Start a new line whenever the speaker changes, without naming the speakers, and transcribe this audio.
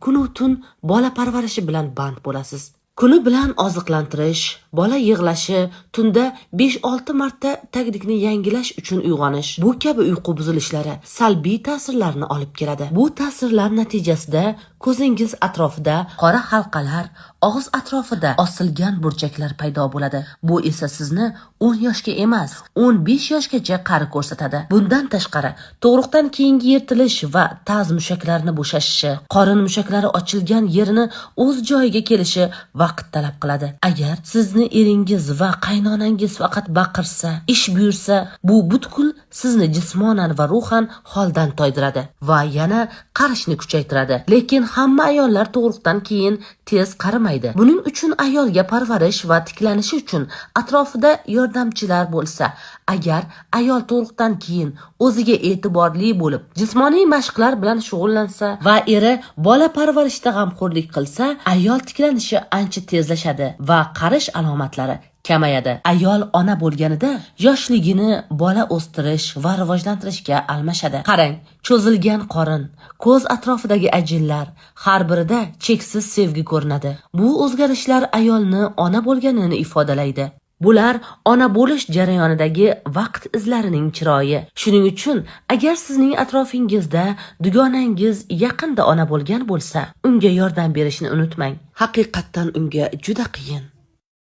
kunu tun bola parvarishi bilan band bo'lasiz. Kuni bilan oziqlantirish, bola yig'lashi, tunda 5-6 marta taglikni yangilash uchun uyg'onish, bu kabi uyqu buzilishlari salbiy ta'sirlarni olib keladi. Bu ta'sirlar natijasida ko'zingiz atrofida qora halqalar, og'iz atrofida osilgan burchaklar paydo bo'ladi. Bu esa sizni 10 yoshga emas, 15 yoshgacha qari ko'rsatadi. Bundan tashqari, tug'ruqdan keyingi yirtilish va taz mushaklarini bo'shashishi, qorin mushaklari ochilgan yerini o'z joyiga kelishi vaqt talab qiladi. Agar sizni eringiz va qaynonangiz faqat baqirsa, ish buyursa, bu butkul sizni jismonan va ruhan holdan toydiradi va yana qarishni kuchaytiradi. Lekin hamma ayollar tug'ruqdan keyin tez qarimaydi. Buning uchun ayolga parvarish va tiklanishi uchun atrofida yordamchilar bo'lsa, agar ayol tug'ruqdan keyin o'ziga e'tiborli bo'lib, jismoniy mashqlar bilan shug'ullansa va eri bola parvarishida g'amxo'rlik qilsa, ayol tiklanishi ancha tezlashadi va qarish alomatlari kamayadi. Ayol ona bo'lganida yoshligini bola o'stirish va rivojlantirishga almashadi. Qarang, cho'zilgan qorin, ko'z atrofidagi ajinlar, har birida cheksiz sevgi ko'rinadi. Bu o'zgarishlar ayolni ona bo'lganini ifodalaydi. Bular ona bo'lish jarayonidagi vaqt izlarining chiroyi. Shuning uchun, agar sizning atrofingizda dugonangiz yaqinda ona bo'lgan bo'lsa, unga yordam berishni unutmang. Haqiqatdan unga juda qiyin.